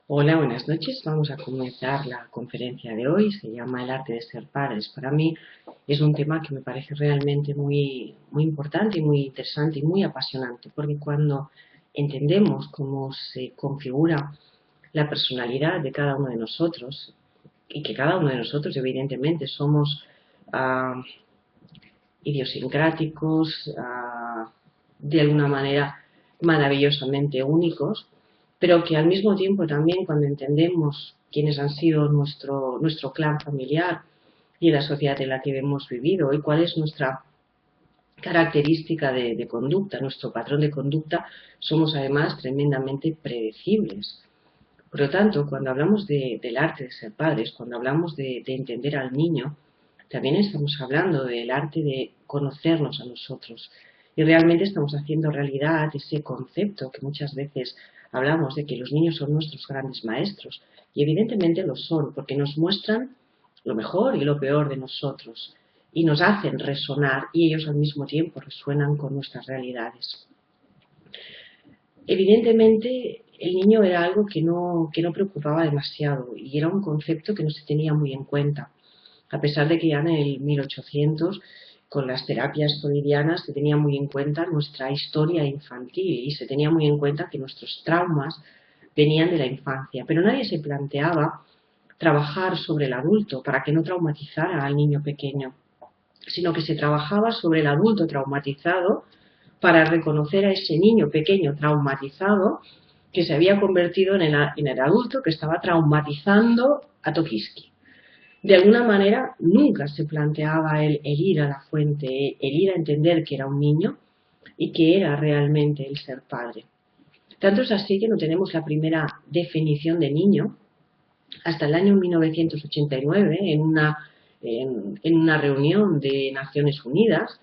Hola, buenas noches. Vamos a comenzar la conferencia de hoy. Se llama El arte de ser padres. Para mí es un tema que me parece realmente muy importante y muy interesante y muy apasionante, porque cuando entendemos cómo se configura la personalidad de cada uno de nosotros y que cada uno de nosotros evidentemente somos ah, idiosincráticos, de alguna manera maravillosamente únicos, pero que al mismo tiempo también cuando entendemos quiénes han sido nuestro clan familiar y la sociedad en la que hemos vivido y cuál es nuestra característica de conducta, nuestro patrón de conducta, somos además tremendamente predecibles. Por lo tanto, cuando hablamos del arte de ser padres, cuando hablamos de entender al niño, también estamos hablando del arte de conocernos a nosotros. Y realmente estamos haciendo realidad ese concepto que muchas veces hablamos de que los niños son nuestros grandes maestros. Y evidentemente lo son, porque nos muestran lo mejor y lo peor de nosotros. Y nos hacen resonar y ellos al mismo tiempo resuenan con nuestras realidades. Evidentemente, el niño era algo que no preocupaba demasiado y era un concepto que no se tenía muy en cuenta, a pesar de que ya en el 1800, con las terapias freudianas, se tenía muy en cuenta nuestra historia infantil y se tenía muy en cuenta que nuestros traumas venían de la infancia, pero nadie se planteaba trabajar sobre el adulto para que no traumatizara al niño pequeño, sino que se trabajaba sobre el adulto traumatizado para reconocer a ese niño pequeño traumatizado que se había convertido en el adulto que estaba traumatizando a Tokiski. De alguna manera nunca se planteaba el ir a la fuente, el ir a entender que era un niño y que era realmente el ser padre. Tanto es así que no tenemos la primera definición de niño hasta el año 1989 en una reunión de Naciones Unidas.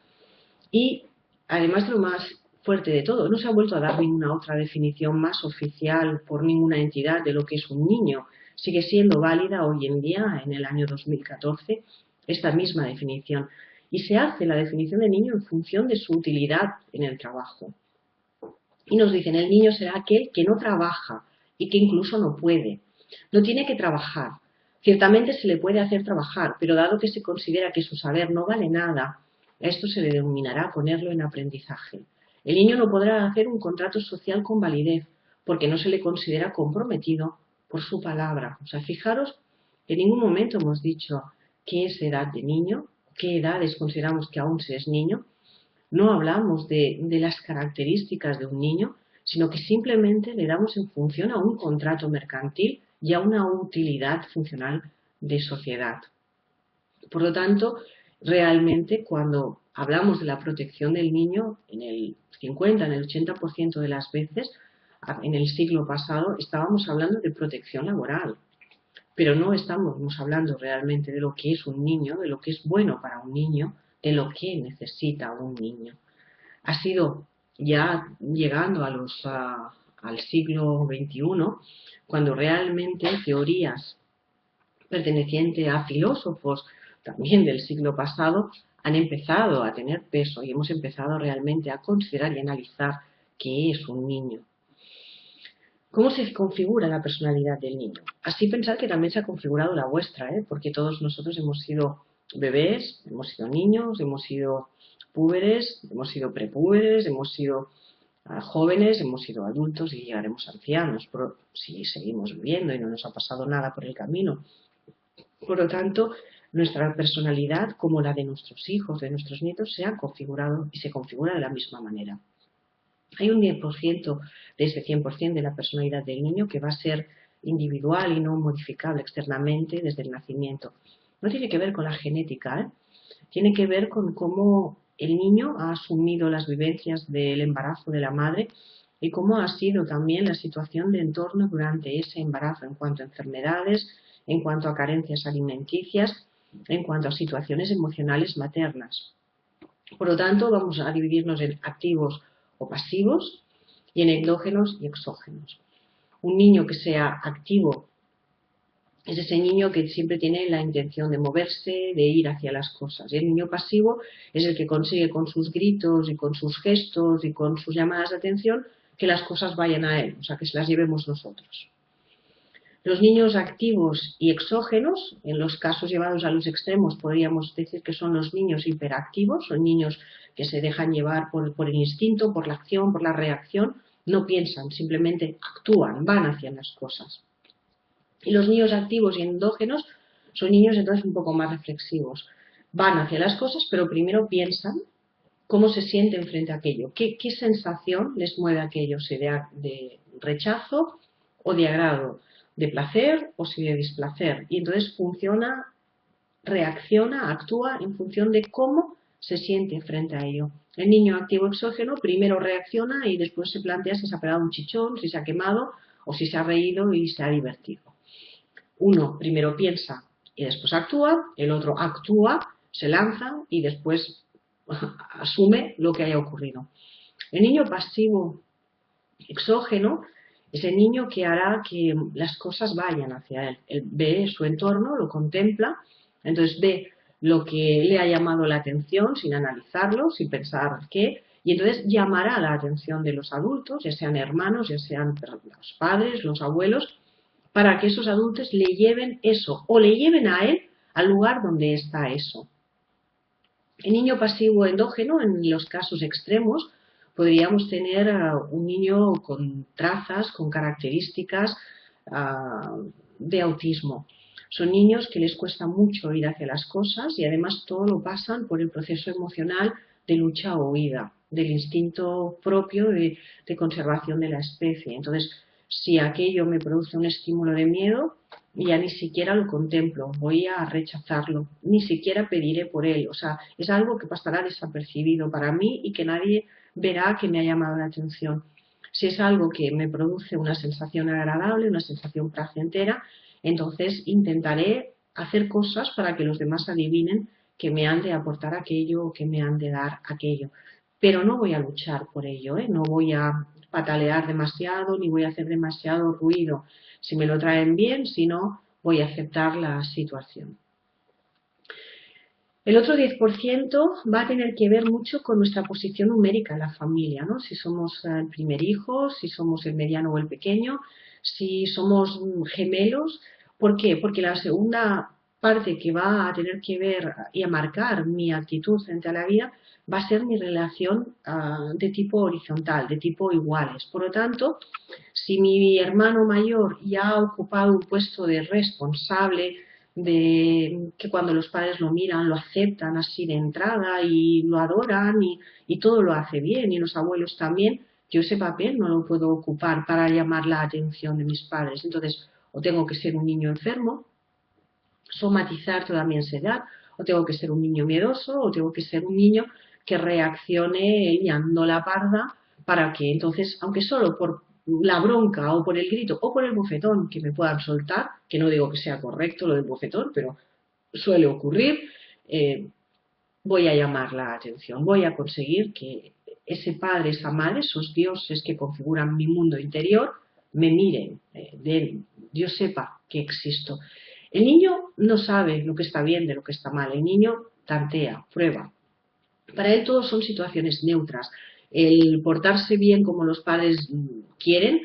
Y además de lo más fuerte de todo, no se ha vuelto a dar ninguna otra definición más oficial por ninguna entidad de lo que es un niño. Sigue siendo válida hoy en día, en el año 2014, esta misma definición. Y se hace la definición de niño en función de su utilidad en el trabajo. Y nos dicen, el niño será aquel que no trabaja y que incluso no puede. No tiene que trabajar. Ciertamente se le puede hacer trabajar, pero dado que se considera que su saber no vale nada, a esto se le denominará ponerlo en aprendizaje. El niño no podrá hacer un contrato social con validez porque no se le considera comprometido por su palabra. O sea, fijaros que en ningún momento hemos dicho qué es edad de niño, qué edades consideramos que aún se es niño. No hablamos de las características de un niño, sino que simplemente le damos en función a un contrato mercantil y a una utilidad funcional de sociedad. Por lo tanto, realmente cuando hablamos de la protección del niño, en el 50, en el 80% de las veces, en el siglo pasado, estábamos hablando de protección laboral, pero no estamos hablando realmente de lo que es un niño, de lo que es bueno para un niño, de lo que necesita un niño. Ha sido ya llegando al siglo XXI, cuando realmente teorías pertenecientes a filósofos también del siglo pasado han empezado a tener peso y hemos empezado realmente a considerar y analizar qué es un niño. ¿Cómo se configura la personalidad del niño? Así pensar que también se ha configurado la vuestra, porque todos nosotros hemos sido bebés, hemos sido niños, hemos sido púberes, hemos sido prepúberes, hemos sido jóvenes, hemos sido adultos y llegaremos ancianos, si seguimos viviendo y no nos ha pasado nada por el camino. Por lo tanto, nuestra personalidad, como la de nuestros hijos, de nuestros nietos, se ha configurado y se configura de la misma manera. Hay un 10% de ese 100% de la personalidad del niño que va a ser individual y no modificable externamente desde el nacimiento. No tiene que ver con la genética, tiene que ver con cómo el niño ha asumido las vivencias del embarazo de la madre y cómo ha sido también la situación de entorno durante ese embarazo en cuanto a enfermedades, en cuanto a carencias alimenticias, en cuanto a situaciones emocionales maternas. Por lo tanto, vamos a dividirnos en activos o pasivos y en endógenos y exógenos. Un niño que sea activo es ese niño que siempre tiene la intención de moverse, de ir hacia las cosas. Y el niño pasivo es el que consigue con sus gritos y con sus gestos y con sus llamadas de atención que las cosas vayan a él, o sea, que se las llevemos nosotros. Los niños activos y exógenos, en los casos llevados a los extremos, podríamos decir que son los niños hiperactivos, son niños que se dejan llevar por el instinto, por la acción, por la reacción, no piensan, simplemente actúan, van hacia las cosas. Y los niños activos y endógenos son niños entonces un poco más reflexivos. Van hacia las cosas, pero primero piensan cómo se sienten frente a aquello, qué sensación les mueve aquello, si de rechazo o de agrado, de placer o si de displacer. Y entonces funciona, reacciona, actúa en función de cómo se siente frente a ello. El niño activo exógeno primero reacciona y después se plantea si se ha pegado un chichón, si se ha quemado o si se ha reído y se ha divertido. Uno primero piensa y después actúa, el otro actúa, se lanza y después asume lo que haya ocurrido. El niño pasivo exógeno es el niño que hará que las cosas vayan hacia él. Él ve su entorno, lo contempla, entonces ve lo que le ha llamado la atención sin analizarlo, sin pensar qué, y entonces llamará la atención de los adultos, ya sean hermanos, ya sean los padres, los abuelos, para que esos adultos le lleven eso o le lleven a él al lugar donde está eso. El niño pasivo endógeno, en los casos extremos, podríamos tener un niño con trazas, con características de autismo. Son niños que les cuesta mucho ir hacia las cosas y además todo lo pasan por el proceso emocional de lucha o huida, del instinto propio de conservación de la especie. Entonces, si aquello me produce un estímulo de miedo, ya ni siquiera lo contemplo, voy a rechazarlo, ni siquiera pediré por él. O sea, es algo que pasará desapercibido para mí y que nadie verá que me ha llamado la atención. Si es algo que me produce una sensación agradable, una sensación placentera, entonces intentaré hacer cosas para que los demás adivinen que me han de aportar aquello o que me han de dar aquello. Pero no voy a luchar por ello, no voy a patalear demasiado ni voy a hacer demasiado ruido. Si me lo traen bien, si no, voy a aceptar la situación. El otro 10% va a tener que ver mucho con nuestra posición numérica en la familia, ¿no? Si somos el primer hijo, si somos el mediano o el pequeño, si somos gemelos. ¿Por qué? Porque la segunda parte que va a tener que ver y a marcar mi actitud frente a la vida va a ser mi relación de tipo horizontal, de tipo iguales. Por lo tanto, si mi hermano mayor ya ha ocupado un puesto de responsable, de que cuando los padres lo miran, lo aceptan así de entrada y lo adoran y todo lo hace bien y los abuelos también, yo ese papel no lo puedo ocupar para llamar la atención de mis padres. Entonces, o tengo que ser un niño enfermo, somatizar toda mi ansiedad, o tengo que ser un niño miedoso, o tengo que ser un niño que reaccione liando la parda para que entonces, aunque solo por la bronca o por el grito o por el bofetón que me puedan soltar, que no digo que sea correcto lo del bofetón, pero suele ocurrir, voy a llamar la atención, voy a conseguir que ese padre, esa madre, esos dioses que configuran mi mundo interior, me miren, Dios sepa que existo. El niño no sabe lo que está bien de lo que está mal, el niño tantea, prueba. Para él todo son situaciones neutras. El portarse bien como los padres quieren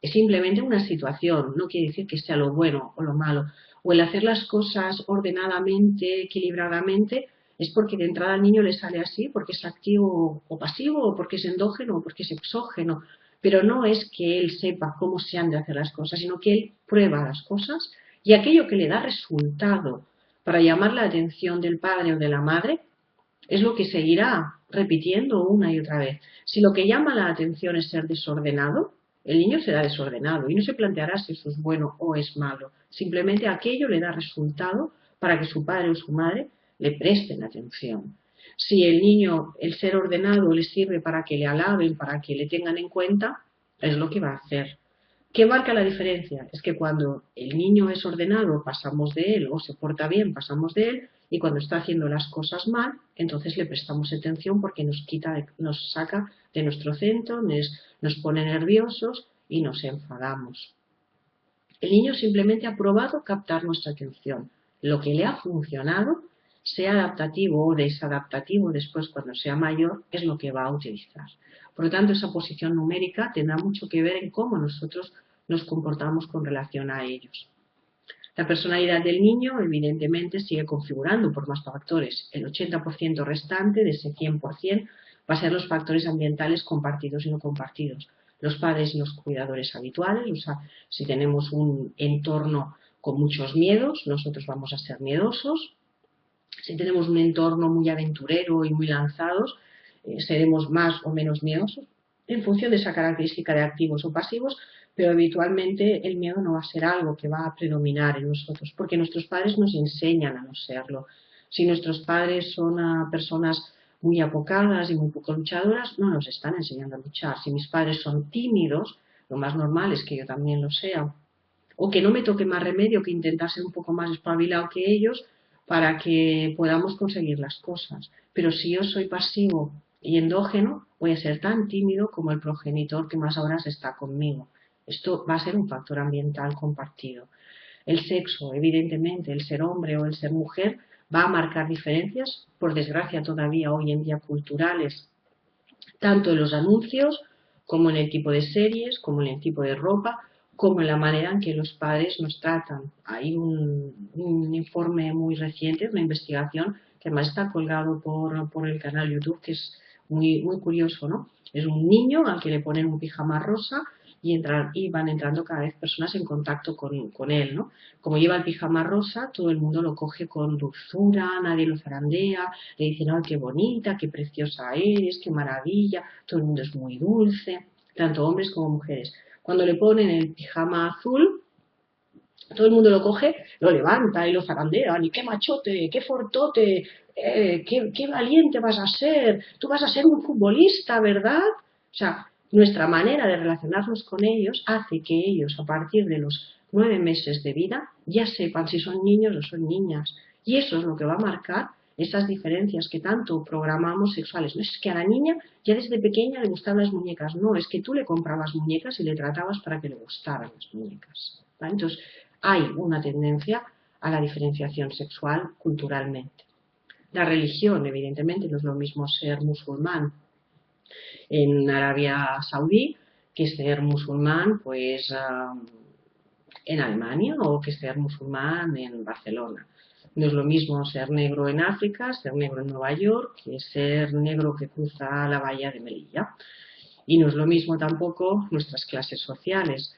es simplemente una situación, no quiere decir que sea lo bueno o lo malo. O el hacer las cosas ordenadamente, equilibradamente, es porque de entrada al niño le sale así, porque es activo o pasivo, o porque es endógeno, o porque es exógeno. Pero no es que él sepa cómo se han de hacer las cosas, sino que él prueba las cosas y aquello que le da resultado para llamar la atención del padre o de la madre es lo que seguirá repitiendo una y otra vez. Si lo que llama la atención es ser desordenado, el niño será desordenado y no se planteará si eso es bueno o es malo. Simplemente aquello le da resultado para que su padre o su madre le presten atención. Si el niño, el ser ordenado, le sirve para que le alaben, para que le tengan en cuenta, es lo que va a hacer. ¿Qué marca la diferencia? Es que cuando el niño es ordenado pasamos de él, o se porta bien pasamos de él, y cuando está haciendo las cosas mal, entonces le prestamos atención porque nos saca de nuestro centro, nos pone nerviosos y nos enfadamos. El niño simplemente ha probado captar nuestra atención. Lo que le ha funcionado, sea adaptativo o desadaptativo después cuando sea mayor, es lo que va a utilizar. Por lo tanto, esa posición numérica tendrá mucho que ver en cómo nosotros nos comportamos con relación a ellos. La personalidad del niño, evidentemente, sigue configurando por más factores. El 80% restante de ese 100% va a ser los factores ambientales compartidos y no compartidos. Los padres y los cuidadores habituales, o sea, si tenemos un entorno con muchos miedos, nosotros vamos a ser miedosos. Si tenemos un entorno muy aventurero y muy lanzados, seremos más o menos miedosos en función de esa característica de activos o pasivos, pero habitualmente el miedo no va a ser algo que va a predominar en nosotros, porque nuestros padres nos enseñan a no serlo. Si nuestros padres son personas muy apocadas y muy poco luchadoras, no nos están enseñando a luchar. Si mis padres son tímidos, lo más normal es que yo también lo sea. O que no me toque más remedio que intentar ser un poco más espabilado que ellos para que podamos conseguir las cosas. Pero si yo soy pasivo y endógeno, voy a ser tan tímido como el progenitor que más horas está conmigo. Esto va a ser un factor ambiental compartido. El sexo, evidentemente, el ser hombre o el ser mujer, va a marcar diferencias, por desgracia todavía hoy en día culturales, tanto en los anuncios como en el tipo de series, como en el tipo de ropa, como en la manera en que los padres nos tratan. Hay un informe muy reciente, una investigación, que además está colgado por el canal YouTube, que es muy, muy curioso, ¿no? Es un niño al que le ponen un pijama rosa y van entrando cada vez personas en contacto con él, ¿no? Como lleva el pijama rosa, todo el mundo lo coge con dulzura, nadie lo zarandea, le dicen, ¡ay, qué bonita, qué preciosa eres, qué maravilla! Todo el mundo es muy dulce, tanto hombres como mujeres. Cuando le ponen el pijama azul, todo el mundo lo coge, lo levanta y lo zarandean, y qué machote, qué fortote, qué valiente vas a ser, tú vas a ser un futbolista, ¿verdad? O sea, nuestra manera de relacionarnos con ellos hace que ellos, a partir de los 9 meses de vida, ya sepan si son niños o son niñas. Y eso es lo que va a marcar esas diferencias que tanto programamos sexuales. No es que a la niña ya desde pequeña le gustaban las muñecas, no, es que tú le comprabas muñecas y le tratabas para que le gustaran las muñecas. ¿Vale? Entonces, hay una tendencia a la diferenciación sexual culturalmente. La religión, evidentemente, no es lo mismo ser musulmán en Arabia Saudí que ser musulmán pues en Alemania o que ser musulmán en Barcelona. No es lo mismo ser negro en África, ser negro en Nueva York, que ser negro que cruza la bahía de Melilla. Y no es lo mismo tampoco nuestras clases sociales.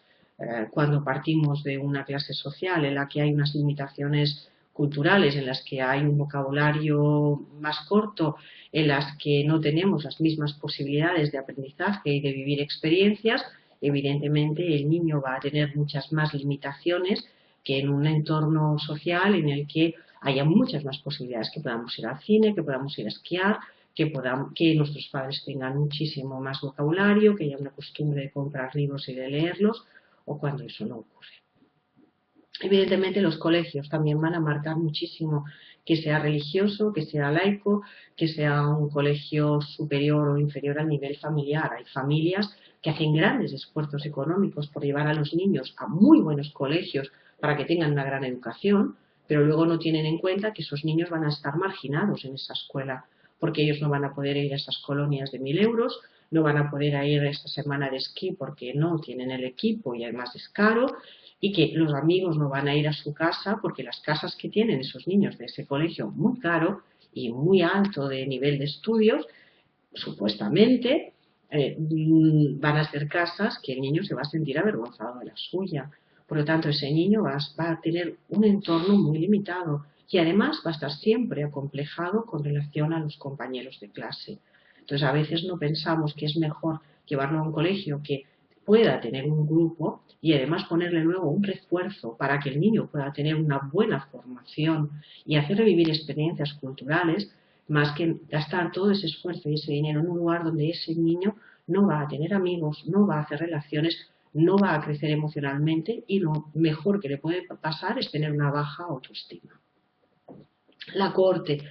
Cuando partimos de una clase social en la que hay unas limitaciones culturales, en las que hay un vocabulario más corto, en las que no tenemos las mismas posibilidades de aprendizaje y de vivir experiencias, evidentemente el niño va a tener muchas más limitaciones que en un entorno social en el que haya muchas más posibilidades, que podamos ir al cine, que podamos ir a esquiar, que nuestros padres tengan muchísimo más vocabulario, que haya una costumbre de comprar libros y de leerlos, o cuando eso no ocurre. Evidentemente los colegios también van a marcar muchísimo que sea religioso, que sea laico, que sea un colegio superior o inferior al nivel familiar. Hay familias que hacen grandes esfuerzos económicos por llevar a los niños a muy buenos colegios para que tengan una gran educación, pero luego no tienen en cuenta que esos niños van a estar marginados en esa escuela, porque ellos no van a poder ir a esas colonias de 1000 euros, no van a poder ir a esta semana de esquí porque no tienen el equipo y además es caro, y que los amigos no van a ir a su casa porque las casas que tienen esos niños de ese colegio muy caro y muy alto de nivel de estudios, supuestamente van a ser casas que el niño se va a sentir avergonzado de la suya. Por lo tanto, ese niño va a tener un entorno muy limitado y además va a estar siempre acomplejado con relación a los compañeros de clase. Entonces, a veces no pensamos que es mejor llevarlo a un colegio que pueda tener un grupo y además ponerle luego un refuerzo para que el niño pueda tener una buena formación y hacerle vivir experiencias culturales, más que gastar todo ese esfuerzo y ese dinero en un lugar donde ese niño no va a tener amigos, no va a hacer relaciones, no va a crecer emocionalmente y lo mejor que le puede pasar es tener una baja autoestima. La cohorte.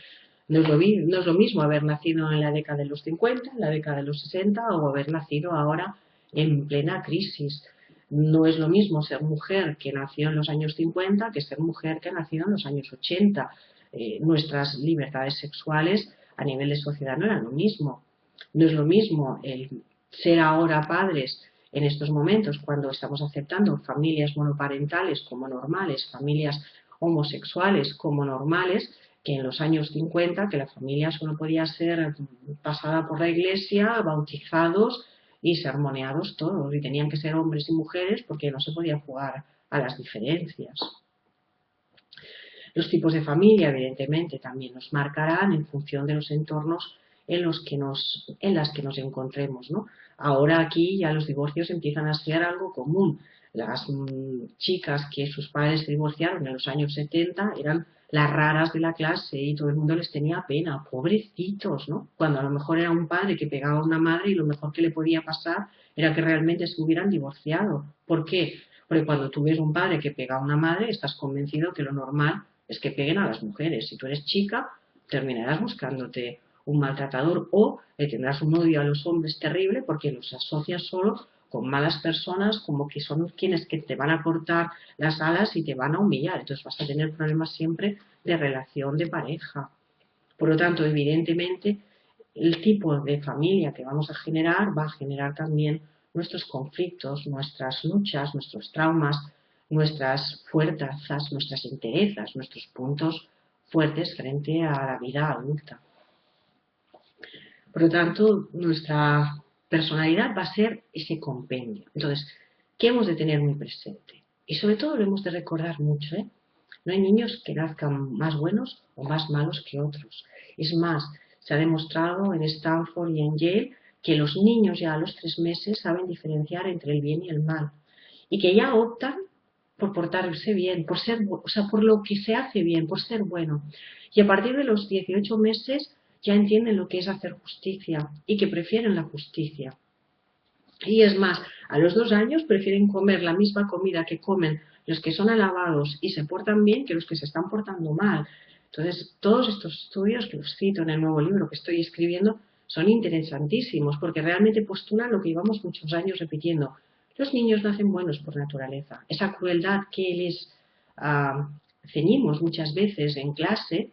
No es lo mismo haber nacido en la década de los 50, en la década de los 60 o haber nacido ahora en plena crisis. No es lo mismo ser mujer que nació en los años 50 que ser mujer que nació en los años 80. Nuestras libertades sexuales a nivel de sociedad no eran lo mismo. No es lo mismo el ser ahora padres en estos momentos, cuando estamos aceptando familias monoparentales como normales, familias homosexuales como normales, que en los años 50, que la familia solo podía ser pasada por la iglesia, bautizados y sermoneados todos, y tenían que ser hombres y mujeres porque no se podía jugar a las diferencias. Los tipos de familia, evidentemente, también nos marcarán en función de los entornos en las que nos encontremos, ¿no? Ahora aquí ya los divorcios empiezan a ser algo común. Las chicas que sus padres se divorciaron en los años 70 eran las raras de la clase y todo el mundo les tenía pena, pobrecitos, ¿no? Cuando a lo mejor era un padre que pegaba a una madre y lo mejor que le podía pasar era que realmente se hubieran divorciado. ¿Por qué? Porque cuando tú ves un padre que pega a una madre, estás convencido que lo normal es que peguen a las mujeres. Si tú eres chica, terminarás buscándote un maltratador o le tendrás un odio a los hombres terrible porque los asocias solo con malas personas, como que son quienes que te van a cortar las alas y te van a humillar. Entonces vas a tener problemas siempre de relación de pareja. Por lo tanto, evidentemente, el tipo de familia que vamos a generar va a generar también nuestros conflictos, nuestras luchas, nuestros traumas, nuestras fuerzas, nuestras enterezas, nuestros puntos fuertes frente a la vida adulta. Por lo tanto, nuestra personalidad va a ser ese compendio. Entonces, ¿qué hemos de tener muy presente? Y sobre todo lo hemos de recordar mucho, ¿eh? No hay niños que nazcan más buenos o más malos que otros. Es más, se ha demostrado en Stanford y en Yale que los niños ya a los 3 meses saben diferenciar entre el bien y el mal. Y que ya optan por portarse bien, por ser, o sea, por lo que se hace bien, por ser bueno. Y a partir de los 18 meses ya entienden lo que es hacer justicia y que prefieren la justicia. Y es más, a los 2 años prefieren comer la misma comida que comen los que son alabados y se portan bien que los que se están portando mal. Entonces, todos estos estudios que os cito en el nuevo libro que estoy escribiendo son interesantísimos porque realmente postulan lo que llevamos muchos años repitiendo. Los niños nacen buenos por naturaleza. Esa crueldad que les ceñimos muchas veces en clase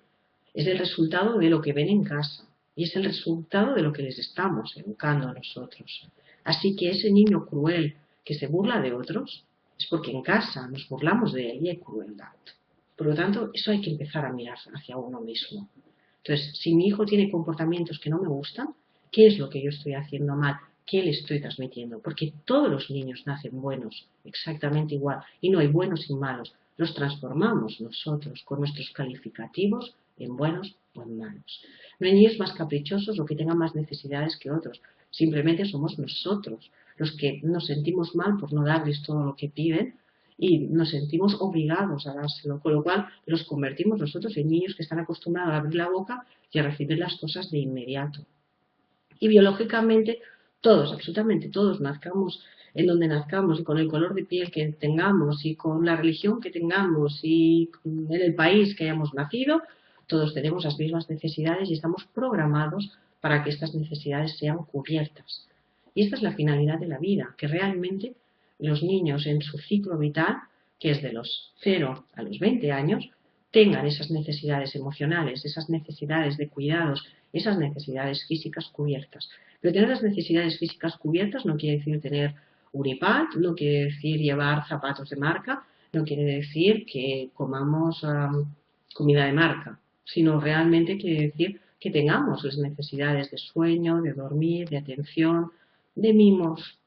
es el resultado de lo que ven en casa y es el resultado de lo que les estamos educando a nosotros. Así que ese niño cruel que se burla de otros es porque en casa nos burlamos de él y hay crueldad. Por lo tanto, eso hay que empezar a mirar hacia uno mismo. Entonces, si mi hijo tiene comportamientos que no me gustan, ¿qué es lo que yo estoy haciendo mal? ¿Qué le estoy transmitiendo? Porque todos los niños nacen buenos, exactamente igual, y no hay buenos y malos. Los transformamos nosotros con nuestros calificativos en buenos o en malos. No hay niños más caprichosos o que tengan más necesidades que otros. Simplemente somos nosotros los que nos sentimos mal por no darles todo lo que piden y nos sentimos obligados a dárselo, con lo cual los convertimos nosotros en niños que están acostumbrados a abrir la boca y a recibir las cosas de inmediato. Y biológicamente todos, absolutamente todos, nazcamos en donde nazcamos y con el color de piel que tengamos y con la religión que tengamos y en el país que hayamos nacido, todos tenemos las mismas necesidades y estamos programados para que estas necesidades sean cubiertas. Y esta es la finalidad de la vida, que realmente los niños en su ciclo vital, que es de los 0 a los 20 años, tengan esas necesidades emocionales, esas necesidades de cuidados, esas necesidades físicas cubiertas. Pero tener las necesidades físicas cubiertas no quiere decir tener un iPad, no quiere decir llevar zapatos de marca, no quiere decir que comamos comida de marca, sino realmente quiere decir que tengamos las necesidades de sueño, de dormir, de atención, de mimos,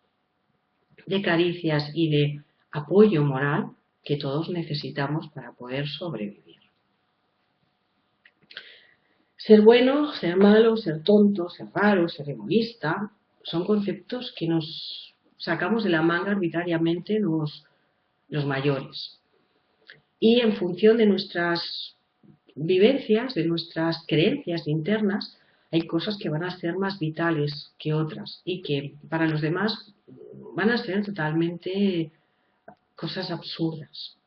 de caricias y de apoyo moral que todos necesitamos para poder sobrevivir. Ser bueno, ser malo, ser tonto, ser raro, ser egoísta, son conceptos que nos sacamos de la manga arbitrariamente los mayores. Y en función de nuestras vivencias, de nuestras creencias internas, hay cosas que van a ser más vitales que otras y que para los demás van a ser totalmente cosas absurdas.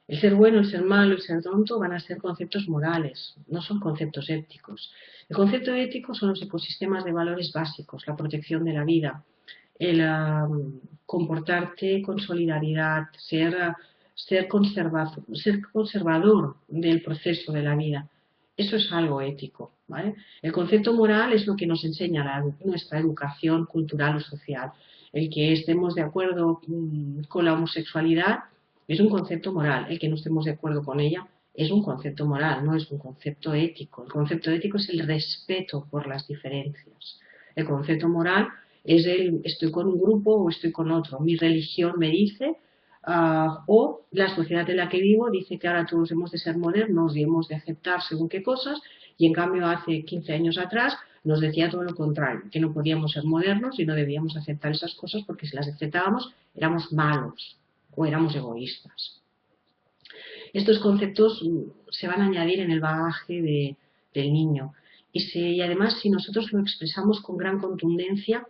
El ser bueno, el ser malo, el ser tonto van a ser conceptos morales, no son conceptos éticos. El concepto ético son los ecosistemas de valores básicos, la protección de la vida, el comportarte con solidaridad, ser conservador del proceso de la vida. Eso es algo ético, ¿vale? El concepto moral es lo que nos enseña nuestra educación cultural o social. el que estemos de acuerdo con la homosexualidad es un concepto moral, el que no estemos de acuerdo con ella es un concepto moral, no es un concepto ético. El concepto ético es el respeto por las diferencias. El concepto moral es el estoy con un grupo o estoy con otro. Mi religión me dice, o la sociedad en la que vivo dice que ahora todos hemos de ser modernos y hemos de aceptar según qué cosas, y en cambio hace 15 años atrás nos decía todo lo contrario, que no podíamos ser modernos y no debíamos aceptar esas cosas porque si las aceptábamos éramos malos o éramos egoístas. Estos conceptos se van a añadir en el bagaje del niño y además si nosotros lo expresamos con gran contundencia,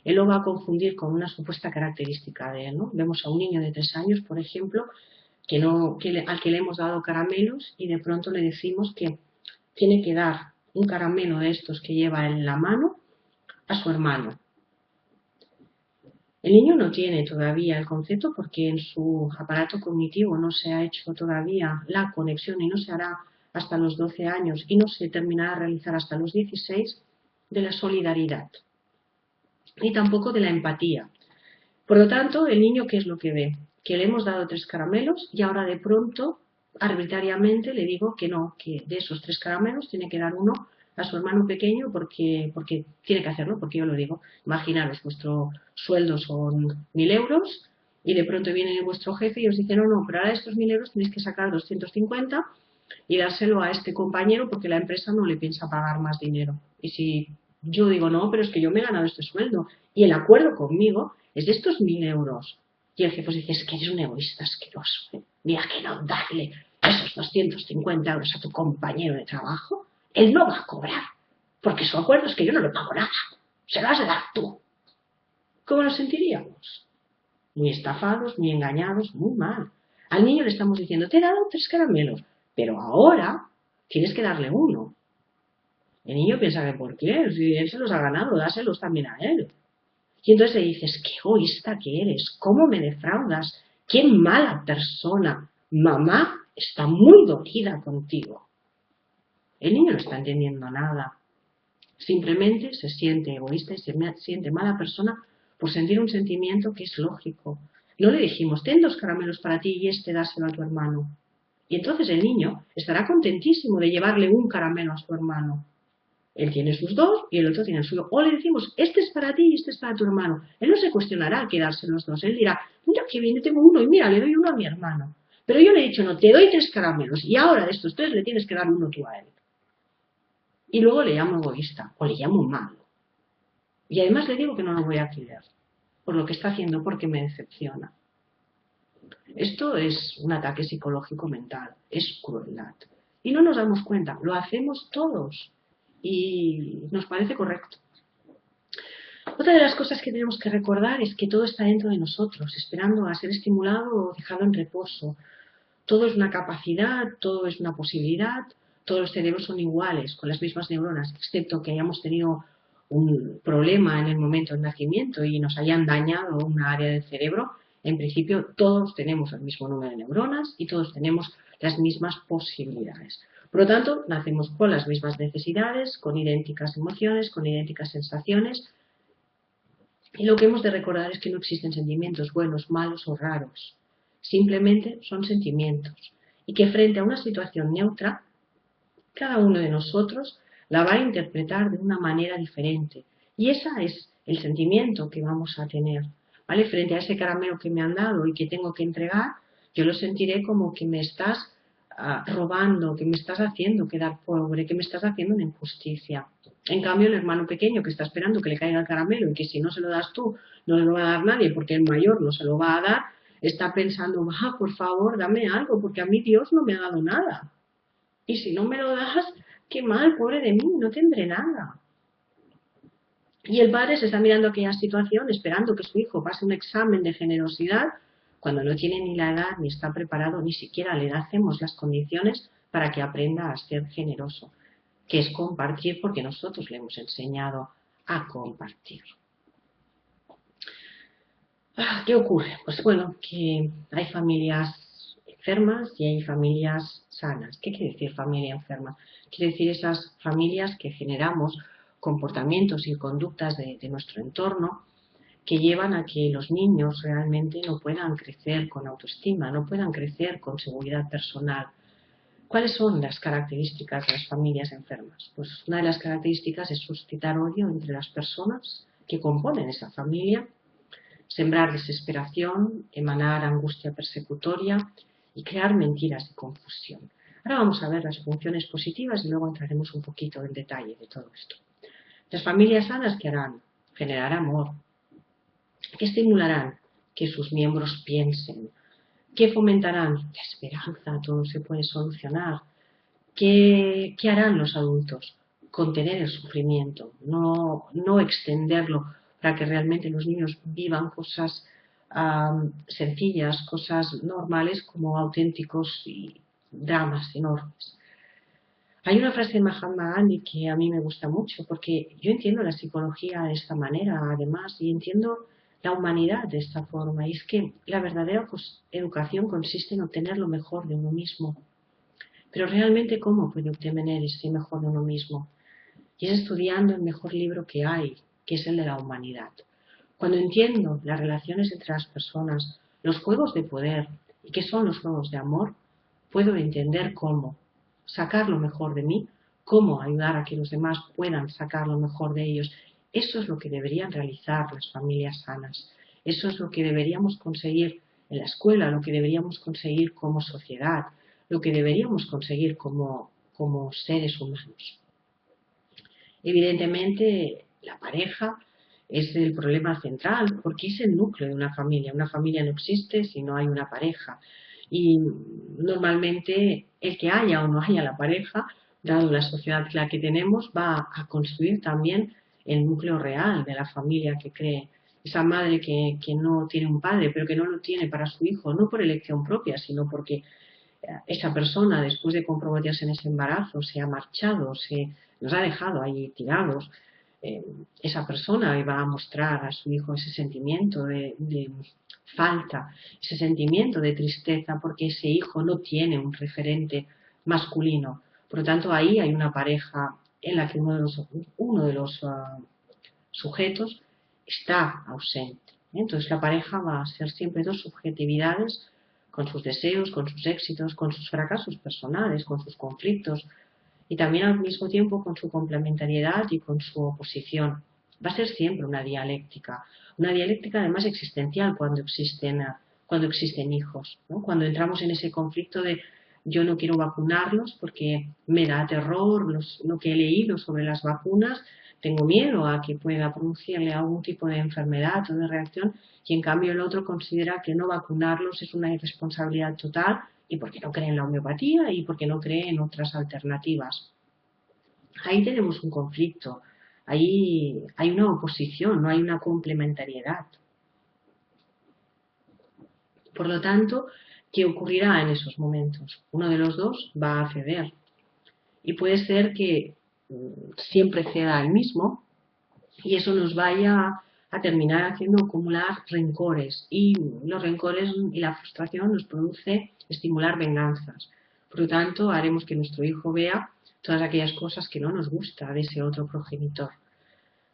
él lo va a confundir con una supuesta característica de él, ¿no? Vemos a un niño de 3 años, por ejemplo, al que le hemos dado caramelos y de pronto le decimos que tiene que dar un caramelo de estos que lleva en la mano a su hermano. El niño no tiene todavía el concepto porque en su aparato cognitivo no se ha hecho todavía la conexión y no se hará hasta los 12 años y no se terminará a realizar hasta los 16 de la solidaridad y tampoco de la empatía. Por lo tanto, el niño, ¿qué es lo que ve? Que le hemos dado 3 caramelos y ahora de pronto, arbitrariamente, le digo que no, que de esos 3 caramelos tiene que dar uno a su hermano pequeño porque tiene que hacerlo, porque yo lo digo. Imaginaros, vuestro sueldo son 1.000 euros y de pronto viene vuestro jefe y os dice, no, pero ahora de estos 1.000 euros tenéis que sacar 250 y dárselo a este compañero porque la empresa no le piensa pagar más dinero. Y si yo digo, no, pero es que yo me he ganado este sueldo y el acuerdo conmigo es de estos 1.000 euros. Y el jefe dice, es que eres un egoísta asqueroso. Mira que no darle esos 250 euros a tu compañero de trabajo. Él no va a cobrar, porque su acuerdo es que yo no le pago nada. Se lo has de dar tú. ¿Cómo nos sentiríamos? Muy estafados, muy engañados, muy mal. Al niño le estamos diciendo, te he dado 3 caramelos, pero ahora tienes que darle uno. El niño piensa que ¿por qué? Si él se los ha ganado, dáselos también a él. Y entonces le dices, qué egoísta que eres, ¿cómo me defraudas? ¡Qué mala persona! Mamá está muy dolida contigo. El niño no está entendiendo nada. Simplemente se siente egoísta y se siente mala persona por sentir un sentimiento que es lógico. No le dijimos, ten 2 caramelos para ti y dáselo a tu hermano. Y entonces el niño estará contentísimo de llevarle un caramelo a su hermano. Él tiene sus 2 y el otro tiene el suyo. O le decimos, este es para ti y este es para tu hermano. Él no se cuestionará quedarse los 2. Él dirá, mira qué bien, yo tengo uno y mira, le doy uno a mi hermano. Pero yo le he dicho, no, te doy 3 caramelos y ahora de estos 3 le tienes que dar uno tú a él. Y luego le llamo egoísta o le llamo malo. Y además le digo que no lo voy a querer por lo que está haciendo porque me decepciona. Esto es un ataque psicológico mental, es crueldad. Y no nos damos cuenta, lo hacemos todos. Y nos parece correcto. Otra de las cosas que tenemos que recordar es que todo está dentro de nosotros, esperando a ser estimulado o dejado en reposo. Todo es una capacidad, todo es una posibilidad, todos los cerebros son iguales, con las mismas neuronas, excepto que hayamos tenido un problema en el momento del nacimiento y nos hayan dañado una área del cerebro. En principio, todos tenemos el mismo número de neuronas y todos tenemos las mismas posibilidades. Por lo tanto, nacemos con las mismas necesidades, con idénticas emociones, con idénticas sensaciones. Y lo que hemos de recordar es que no existen sentimientos buenos, malos o raros. Simplemente son sentimientos. Y que frente a una situación neutra, cada uno de nosotros la va a interpretar de una manera diferente. Y ese es el sentimiento que vamos a tener. ¿Vale? Frente a ese caramelo que me han dado y que tengo que entregar, yo lo sentiré como que me estás robando, que me estás haciendo quedar pobre, que me estás haciendo una injusticia. En cambio, el hermano pequeño que está esperando que le caiga el caramelo y que si no se lo das tú, no le lo va a dar nadie porque el mayor no se lo va a dar, está pensando, por favor, dame algo, porque a mí Dios no me ha dado nada. Y si no me lo das, qué mal, pobre de mí, no tendré nada. Y el padre se está mirando aquella situación esperando que su hijo pase un examen de generosidad cuando no tiene ni la edad ni está preparado, ni siquiera le hacemos las condiciones para que aprenda a ser generoso, que es compartir porque nosotros le hemos enseñado a compartir. ¿Qué ocurre? Pues bueno, que hay familias enfermas y hay familias sanas. ¿Qué quiere decir familia enferma? Quiere decir esas familias que generamos comportamientos y conductas de nuestro entorno que llevan a que los niños realmente no puedan crecer con autoestima, no puedan crecer con seguridad personal. ¿Cuáles son las características de las familias enfermas? Pues una de las características es suscitar odio entre las personas que componen esa familia, sembrar desesperación, emanar angustia persecutoria y crear mentiras y confusión. Ahora vamos a ver las funciones positivas y luego entraremos un poquito en detalle de todo esto. Las familias sanas, ¿qué harán? Generar amor. ¿Qué estimularán? Que sus miembros piensen. ¿Qué fomentarán? La esperanza, todo se puede solucionar. ¿Qué harán los adultos? Contener el sufrimiento, no extenderlo para que realmente los niños vivan cosas sencillas, cosas normales como auténticos dramas enormes. Hay una frase de Mahatma Gandhi que a mí me gusta mucho porque yo entiendo la psicología de esta manera, además, y entiendo la humanidad de esta forma. Y es que la verdadera educación consiste en obtener lo mejor de uno mismo. Pero realmente, ¿cómo puede obtener ese mejor de uno mismo? Y es estudiando el mejor libro que hay, que es el de la humanidad. Cuando entiendo las relaciones entre las personas, los juegos de poder y qué son los juegos de amor, puedo entender cómo sacar lo mejor de mí, cómo ayudar a que los demás puedan sacar lo mejor de ellos. Eso es lo que deberían realizar las familias sanas. Eso es lo que deberíamos conseguir en la escuela, lo que deberíamos conseguir como sociedad, lo que deberíamos conseguir como seres humanos. Evidentemente, la pareja es el problema central porque es el núcleo de una familia. Una familia no existe si no hay una pareja. Y normalmente el que haya o no haya la pareja, dado la sociedad la que tenemos, va a construir también el núcleo real de la familia que cree. Esa madre que no tiene un padre, pero que no lo tiene para su hijo, no por elección propia, sino porque esa persona, después de comprometerse en ese embarazo, se ha marchado, nos ha dejado ahí tirados. Esa persona va a mostrar a su hijo ese sentimiento de falta, ese sentimiento de tristeza, porque ese hijo no tiene un referente masculino. Por lo tanto, ahí hay una pareja en la que uno de los sujetos está ausente. Entonces, la pareja va a ser siempre dos subjetividades con sus deseos, con sus éxitos, con sus fracasos personales, con sus conflictos y también al mismo tiempo con su complementariedad y con su oposición. Va a ser siempre una dialéctica además existencial cuando existen hijos, ¿no? Cuando entramos en ese conflicto de yo no quiero vacunarlos porque me da terror lo que he leído sobre las vacunas, tengo miedo a que pueda producirle algún tipo de enfermedad o de reacción, y en cambio el otro considera que no vacunarlos es una irresponsabilidad total y porque no cree en la homeopatía y porque no cree en otras alternativas. Ahí tenemos un conflicto, ahí hay una oposición, no hay una complementariedad. Por lo tanto, ¿qué ocurrirá en esos momentos? Uno de los dos va a ceder y puede ser que siempre ceda el mismo y eso nos vaya a terminar haciendo acumular rencores, y los rencores y la frustración nos produce estimular venganzas. Por lo tanto, haremos que nuestro hijo vea todas aquellas cosas que no nos gusta de ese otro progenitor.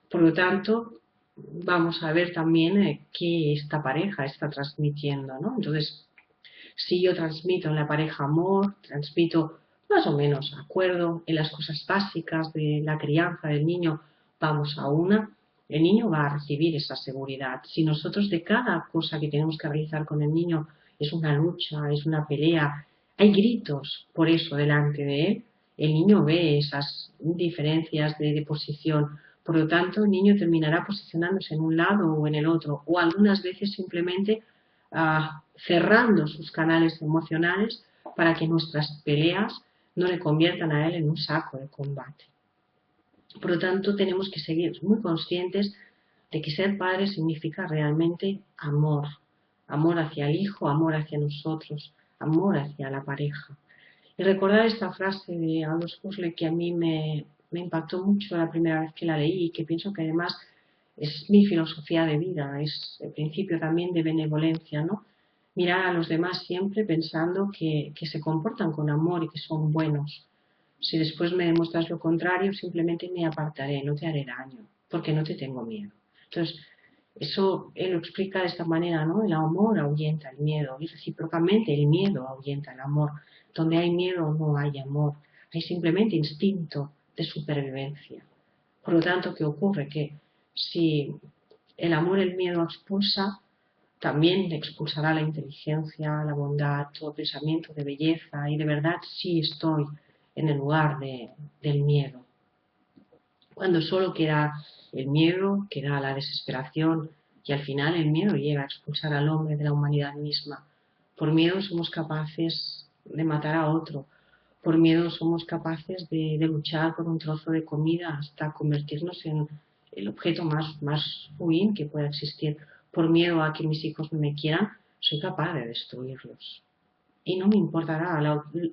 Por lo tanto, vamos a ver también qué esta pareja está transmitiendo, ¿no? Entonces, si yo transmito en la pareja amor, transmito más o menos acuerdo en las cosas básicas de la crianza del niño, vamos a una, el niño va a recibir esa seguridad. Si nosotros de cada cosa que tenemos que realizar con el niño es una lucha, es una pelea, hay gritos por eso delante de él, el niño ve esas diferencias de posición. Por lo tanto, el niño terminará posicionándose en un lado o en el otro, o algunas veces simplemente cerrando sus canales emocionales para que nuestras peleas no le conviertan a él en un saco de combate. Por lo tanto, tenemos que seguir muy conscientes de que ser padre significa realmente amor. Amor hacia el hijo, amor hacia nosotros, amor hacia la pareja. Y recordar esta frase de Aldous Huxley que a mí me impactó mucho la primera vez que la leí y que pienso que además es mi filosofía de vida, es el principio también de benevolencia, ¿no? Mirar a los demás siempre pensando que se comportan con amor y que son buenos. Si después me demuestras lo contrario, simplemente me apartaré, no te haré daño, porque no te tengo miedo. Entonces, Eso él lo explica de esta manera, ¿no? El amor ahuyenta el miedo y recíprocamente el miedo ahuyenta el amor. Donde hay miedo no hay amor, hay simplemente instinto de supervivencia. Por lo tanto, ¿qué ocurre? Que si el amor el miedo expulsa, también expulsará la inteligencia, la bondad, todo pensamiento de belleza y de verdad sí estoy en el lugar del miedo. Cuando solo queda el miedo, queda la desesperación y al final el miedo llega a expulsar al hombre de la humanidad misma. Por miedo somos capaces de matar a otro, por miedo somos capaces de luchar por un trozo de comida hasta convertirnos en el objeto más ruin que pueda existir. Por miedo a que mis hijos no me quieran, soy capaz de destruirlos. Y no me importará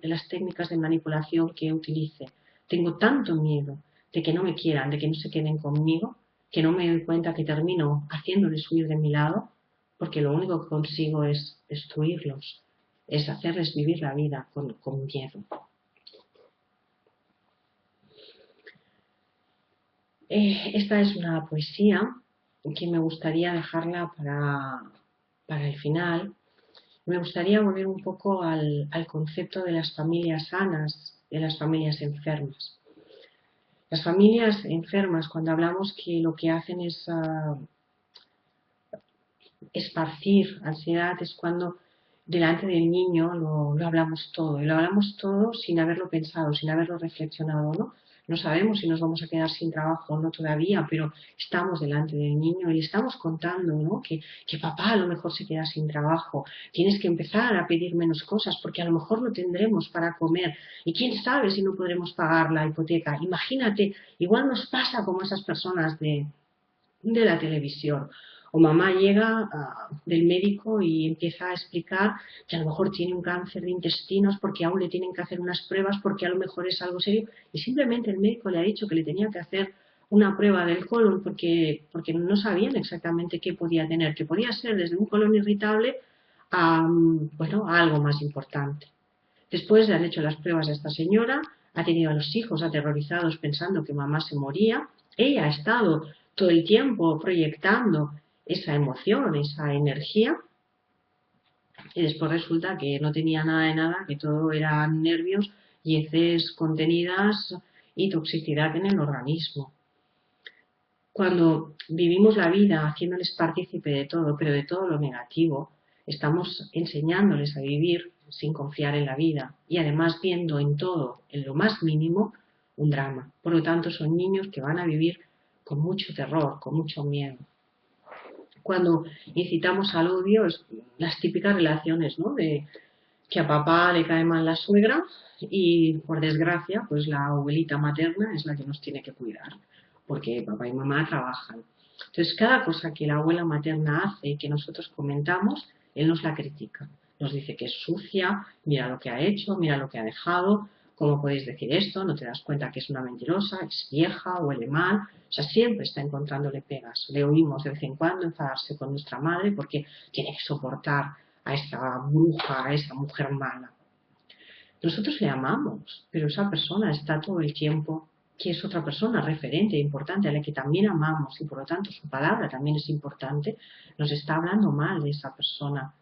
las técnicas de manipulación que utilice. Tengo tanto miedo de que no me quieran, de que no se queden conmigo, que no me doy cuenta que termino haciéndoles huir de mi lado, porque lo único que consigo es destruirlos, es hacerles vivir la vida con miedo. Esta es una poesía que me gustaría dejarla para el final. Me gustaría volver un poco al concepto de las familias sanas, de las familias enfermas. Las familias enfermas, cuando hablamos que lo que hacen es esparcir ansiedad, es cuando delante del niño lo hablamos todo, y lo hablamos todo sin haberlo pensado, sin haberlo reflexionado, ¿no? No sabemos si nos vamos a quedar sin trabajo o no todavía, pero estamos delante del niño y le estamos contando, ¿no? Que papá a lo mejor se queda sin trabajo, tienes que empezar a pedir menos cosas porque a lo mejor no tendremos para comer y quién sabe si no podremos pagar la hipoteca. Imagínate, igual nos pasa como esas personas de la televisión. O mamá llega del médico y empieza a explicar que a lo mejor tiene un cáncer de intestinos porque aún le tienen que hacer unas pruebas porque a lo mejor es algo serio y simplemente el médico le ha dicho que le tenía que hacer una prueba del colon porque no sabían exactamente qué podía tener, que podía ser desde un colon irritable a, bueno, a algo más importante. Después le han hecho las pruebas a esta señora, ha tenido a los hijos aterrorizados pensando que mamá se moría, ella ha estado todo el tiempo proyectando esa emoción, esa energía, y después resulta que no tenía nada de nada, que todo eran nervios y heces contenidas y toxicidad en el organismo. Cuando vivimos la vida haciéndoles partícipe de todo, pero de todo lo negativo, estamos enseñándoles a vivir sin confiar en la vida y además viendo en todo, en lo más mínimo, un drama. Por lo tanto, son niños que van a vivir con mucho terror, con mucho miedo. Cuando incitamos al odio, las típicas relaciones, ¿no? De que a papá le cae mal la suegra y por desgracia, pues la abuelita materna es la que nos tiene que cuidar, porque papá y mamá trabajan. Entonces, cada cosa que la abuela materna hace y que nosotros comentamos, él nos la critica. Nos dice que es sucia, mira lo que ha hecho, mira lo que ha dejado, ¿cómo podéis decir esto? ¿No te das cuenta que es una mentirosa, es vieja, huele mal? O sea, siempre está encontrándole pegas. Le oímos de vez en cuando enfadarse con nuestra madre porque tiene que soportar a esa bruja, a esa mujer mala. Nosotros le amamos, pero esa persona está todo el tiempo, que es otra persona referente, importante, a la que también amamos y por lo tanto su palabra también es importante, nos está hablando mal de esa persona.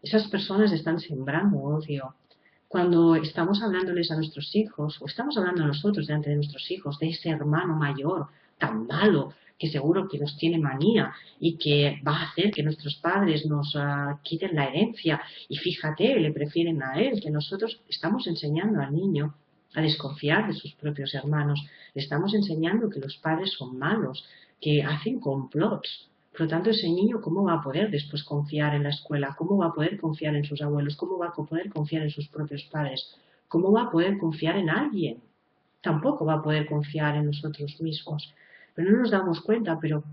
Esas personas están sembrando odio. Cuando estamos hablándoles a nuestros hijos, o estamos hablando nosotros delante de nuestros hijos, de ese hermano mayor tan malo, que seguro que nos tiene manía y que va a hacer que nuestros padres nos quiten la herencia y fíjate, le prefieren a él, que nosotros estamos enseñando al niño a desconfiar de sus propios hermanos, le estamos enseñando que los padres son malos, que hacen complots. Por lo tanto, ese niño, ¿cómo va a poder después confiar en la escuela? ¿Cómo va a poder confiar en sus abuelos? ¿Cómo va a poder confiar en sus propios padres? ¿Cómo va a poder confiar en alguien? Tampoco va a poder confiar en nosotros mismos. Pero no nos damos cuenta, pero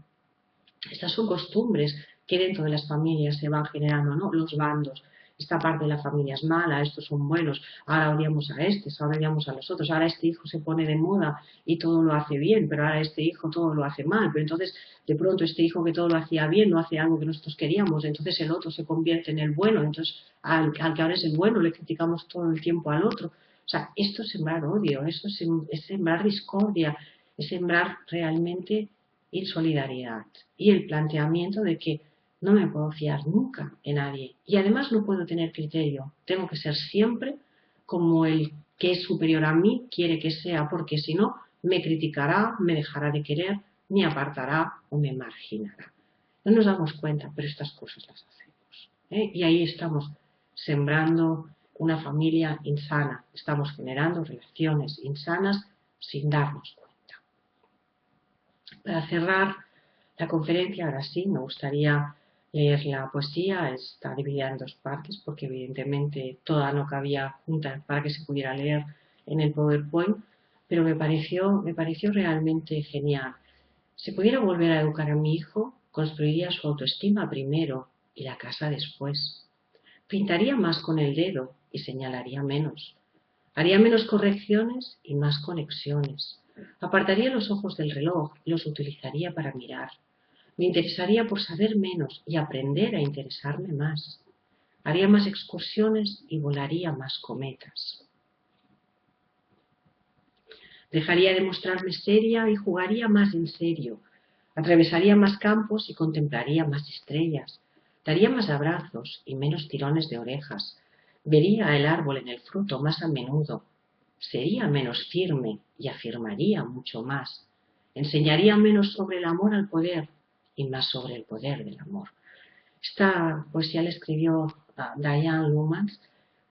estas son costumbres que dentro de las familias se van generando, ¿no? Los bandos. Esta parte de la familia es mala, estos son buenos, ahora odiamos a estos, ahora odiamos a los otros, ahora este hijo se pone de moda y todo lo hace bien, pero ahora este hijo todo lo hace mal, pero entonces de pronto este hijo que todo lo hacía bien no hace algo que nosotros queríamos, entonces el otro se convierte en el bueno, entonces al que ahora es el bueno le criticamos todo el tiempo al otro. O sea, esto es sembrar odio, esto es sembrar discordia, es sembrar realmente insolidaridad y el planteamiento de que no me puedo fiar nunca en nadie y además no puedo tener criterio, tengo que ser siempre como el que es superior a mí quiere que sea, porque si no me criticará, me dejará de querer, me apartará o me marginará. No nos damos cuenta, pero estas cosas las hacemos, ¿eh? Y ahí estamos sembrando una familia insana, estamos generando relaciones insanas sin darnos cuenta. Para cerrar la conferencia, ahora sí, me gustaría leer la poesía. Está dividida en dos partes porque evidentemente toda no cabía junta para que se pudiera leer en el PowerPoint, pero me pareció realmente genial. Si pudiera volver a educar a mi hijo, construiría su autoestima primero y la casa después. Pintaría más con el dedo y señalaría menos. Haría menos correcciones y más conexiones. Apartaría los ojos del reloj y los utilizaría para mirar. Me interesaría por saber menos y aprender a interesarme más. Haría más excursiones y volaría más cometas. Dejaría de mostrarme seria y jugaría más en serio. Atravesaría más campos y contemplaría más estrellas. Daría más abrazos y menos tirones de orejas. Vería el árbol en el fruto más a menudo. Sería menos firme y afirmaría mucho más. Enseñaría menos sobre el amor al poder y más sobre el poder del amor. Esta poesía la escribió Diane Lumans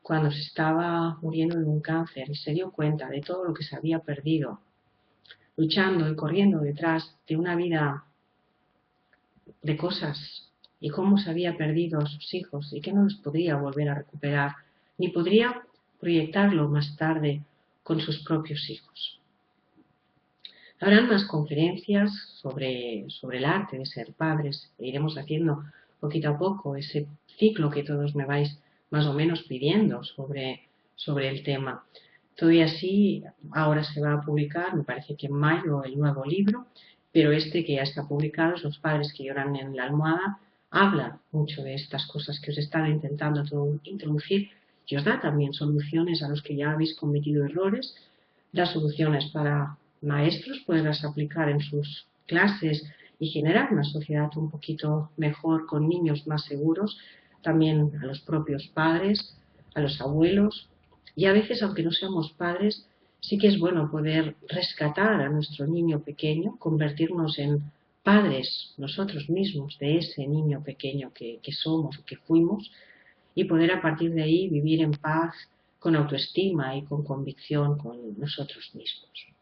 cuando se estaba muriendo de un cáncer y se dio cuenta de todo lo que se había perdido, luchando y corriendo detrás de una vida de cosas y cómo se había perdido a sus hijos y que no los podría volver a recuperar, ni podría proyectarlo más tarde con sus propios hijos. Habrán más conferencias sobre el arte de ser padres e iremos haciendo poquito a poco ese ciclo que todos me vais más o menos pidiendo sobre el tema. Todavía sí, ahora se va a publicar, me parece que en mayo, el nuevo libro, pero este que ya está publicado, Los padres que lloran en la almohada, habla mucho de estas cosas que os están intentando introducir y os da también soluciones a los que ya habéis cometido errores, da soluciones para maestros, poderlas aplicar en sus clases y generar una sociedad un poquito mejor con niños más seguros, también a los propios padres, a los abuelos y a veces, aunque no seamos padres, sí que es bueno poder rescatar a nuestro niño pequeño, convertirnos en padres nosotros mismos de ese niño pequeño que somos o que fuimos y poder a partir de ahí vivir en paz, con autoestima y con convicción con nosotros mismos.